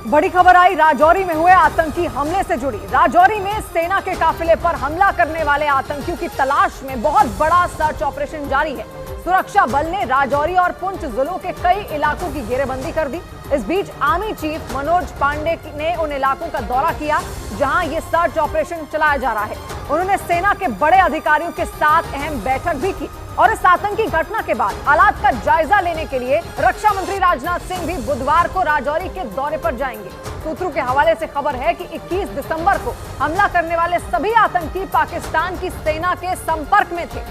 बड़ी खबर आई राजौरी में हुए आतंकी हमले से जुड़ी। राजौरी में सेना के काफिले पर हमला करने वाले आतंकियों की तलाश में बहुत बड़ा सर्च ऑपरेशन जारी है। सुरक्षा बल ने राजौरी और पुंछ जिलों के कई इलाकों की घेरेबंदी कर दी। इस बीच आर्मी चीफ मनोज पांडे ने उन इलाकों का दौरा किया जहां ये सर्च ऑपरेशन चलाया जा रहा है। उन्होंने सेना के बड़े अधिकारियों के साथ अहम बैठक भी की और इस आतंकी घटना के बाद हालात का जायजा लेने के लिए रक्षा मंत्री राजनाथ सिंह भी बुधवार को राजौरी के दौरे पर जाएंगे। सूत्रों के हवाले से खबर है कि 21 दिसंबर को हमला करने वाले सभी आतंकी पाकिस्तान की सेना के संपर्क में थे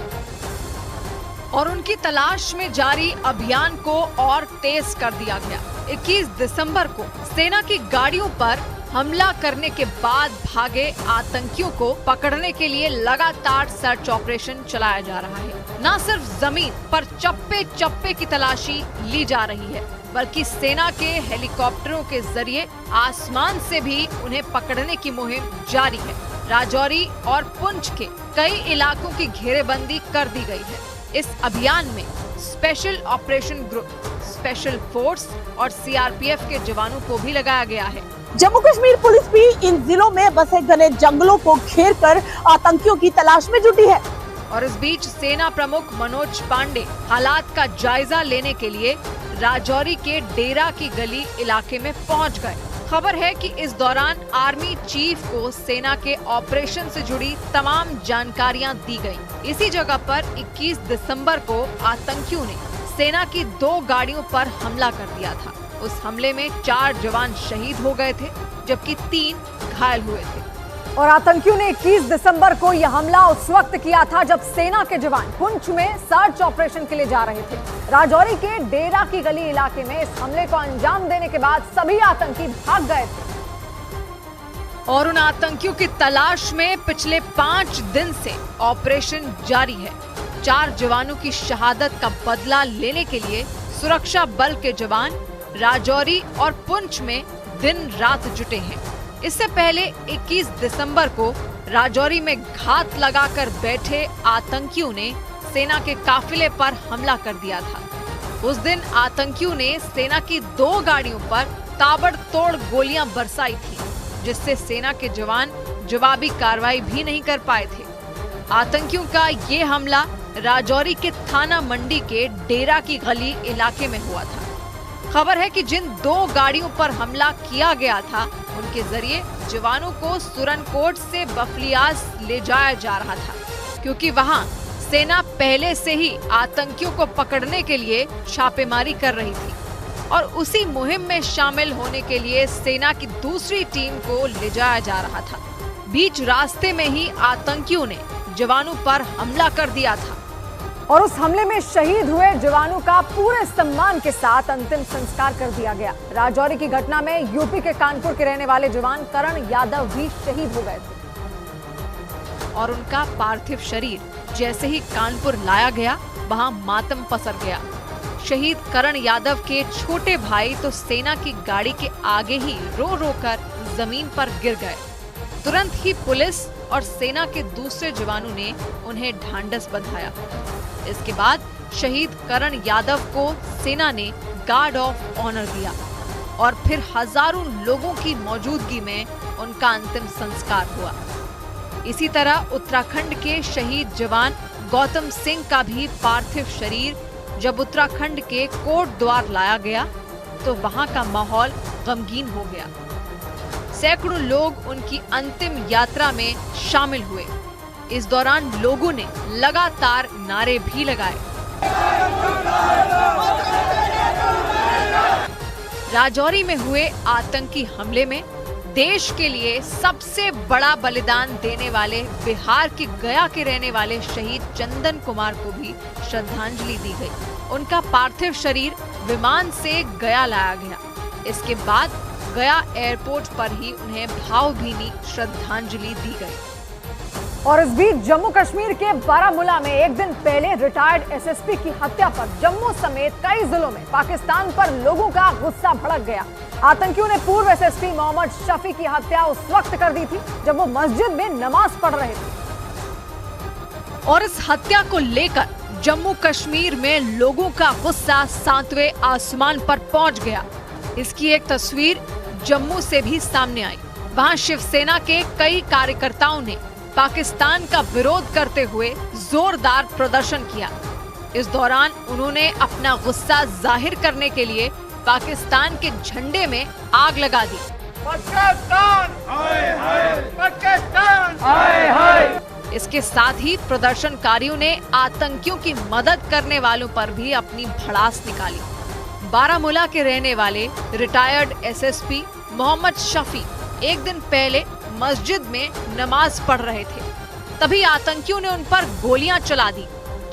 और उनकी तलाश में जारी अभियान को और तेज कर दिया गया। 21 दिसंबर को सेना की गाड़ियों पर हमला करने के बाद भागे आतंकियों को पकड़ने के लिए लगातार सर्च ऑपरेशन चलाया जा रहा है। न सिर्फ जमीन पर चप्पे चप्पे की तलाशी ली जा रही है, बल्कि सेना के हेलीकॉप्टरों के जरिए आसमान से भी उन्हें पकड़ने की मुहिम जारी है। राजौरी और पुंछ के कई इलाकों की घेरेबंदी कर दी गई है। इस अभियान में special operation group, special force और सीआरपीएफ के जवानों को भी लगाया गया है। जम्मू कश्मीर पुलिस भी इन जिलों में बसे घने जंगलों को घेरकर आतंकियों की तलाश में जुटी है। और इस बीच सेना प्रमुख मनोज पांडे हालात का जायजा लेने के लिए राजौरी के डेरा की गली इलाके में पहुंच गए। खबर है कि इस दौरान आर्मी चीफ को सेना के ऑपरेशन से जुड़ी तमाम जानकारियां दी गयी। इसी जगह पर 21 दिसंबर को आतंकियों ने सेना की 2 गाड़ियों पर हमला कर दिया था। उस हमले में 4 जवान शहीद हो गए थे, जबकि 3 घायल हुए थे। और आतंकियों ने 21 दिसंबर को यह हमला उस वक्त किया था जब सेना के जवान पुंछ में सर्च ऑपरेशन के लिए जा रहे थे। राजौरी के डेरा की गली इलाके में इस हमले को अंजाम देने के बाद सभी आतंकी भाग गए थे और उन आतंकियों की तलाश में पिछले 5 दिन से ऑपरेशन जारी है। 4 जवानों की शहादत का बदला लेने के लिए सुरक्षा बल के जवान राजौरी और पुंछ में दिन रात जुटे हैं। इससे पहले 21 दिसंबर को राजौरी में घात लगाकर बैठे आतंकियों ने सेना के काफिले पर हमला कर दिया था। उस दिन आतंकियों ने सेना की 2 गाड़ियों पर ताबड़तोड़ गोलियां बरसाई थी, जिससे सेना के जवान जवाबी कार्रवाई भी नहीं कर पाए थे। आतंकियों का ये हमला राजौरी के थाना मंडी के डेरा की गली इलाके में हुआ था। खबर है कि जिन 2 गाड़ियों पर हमला किया गया था, उनके जरिए जवानों को सुरनकोट से बफलियाज ले जाया जा रहा था, क्योंकि वहां सेना पहले से ही आतंकियों को पकड़ने के लिए छापेमारी कर रही थी और उसी मुहिम में शामिल होने के लिए सेना की दूसरी टीम को ले जाया जा रहा था। बीच रास्ते में ही आतंकियों ने जवानों पर हमला कर दिया था और उस हमले में शहीद हुए जवानों का पूरे सम्मान के साथ अंतिम संस्कार कर दिया गया। राजौरी की घटना में यूपी के कानपुर के रहने वाले जवान करण यादव भी शहीद हो गए थे और उनका पार्थिव शरीर जैसे ही कानपुर लाया गया, वहां मातम पसर गया। शहीद करण यादव के छोटे भाई तो सेना की गाड़ी के आगे ही रो रो कर जमीन पर गिर गए। तुरंत ही पुलिस और सेना के दूसरे जवानों ने उन्हें ढांढस बंधाया। इसके बाद शहीद करण यादव को सेना ने गार्ड ऑफ ऑनर दिया और फिर हजारों लोगों की मौजूदगी में उनका अंतिम संस्कार हुआ। इसी तरह उत्तराखंड के शहीद जवान गौतम सिंह का भी पार्थिव शरीर जब उत्तराखंड के कोटद्वार लाया गया तो वहां का माहौल गमगीन हो गया। सैकड़ों लोग उनकी अंतिम यात्रा में शामिल हुए। इस दौरान लोगों ने लगातार नारे भी लगाए। राजौरी में हुए आतंकी हमले में देश के लिए सबसे बड़ा बलिदान देने वाले बिहार के गया के रहने वाले शहीद चंदन कुमार को भी श्रद्धांजलि दी गई। उनका पार्थिव शरीर विमान से गया लाया गया। इसके बाद गया एयरपोर्ट पर ही उन्हें भावभीनी श्रद्धांजलि दी गई। और इस बीच जम्मू कश्मीर के बारामूला में एक दिन पहले रिटायर्ड एसएसपी की हत्या पर जम्मू समेत कई जिलों में पाकिस्तान पर लोगों का गुस्सा भड़क गया। आतंकियों ने पूर्व एसएसपी मोहम्मद शफी की हत्या उस वक्त कर दी थी जब वो मस्जिद में नमाज पढ़ रहे थे और इस हत्या को लेकर जम्मू कश्मीर में लोगों का गुस्सा 7वें आसमान पर पहुंच गया। इसकी एक तस्वीर जम्मू से भी सामने आई। वहां शिवसेना के कई कार्यकर्ताओं ने पाकिस्तान का विरोध करते हुए जोरदार प्रदर्शन किया। इस दौरान उन्होंने अपना गुस्सा जाहिर करने के लिए पाकिस्तान के झंडे में आग लगा दी। पाकिस्तान हाय हाय, पाकिस्तान हाय हाय। इसके साथ ही प्रदर्शनकारियों ने आतंकियों की मदद करने वालों पर भी अपनी भड़ास निकाली। बारामूला के रहने वाले रिटायर्ड एसएसपी मोहम्मद शफी एक दिन पहले मस्जिद में नमाज पढ़ रहे थे, तभी आतंकियों ने उन पर गोलियां चला दी,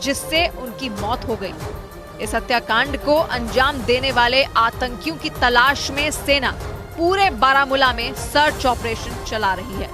जिससे उनकी मौत हो गई। इस हत्याकांड को अंजाम देने वाले आतंकियों की तलाश में सेना पूरे बारामूला में सर्च ऑपरेशन चला रही है।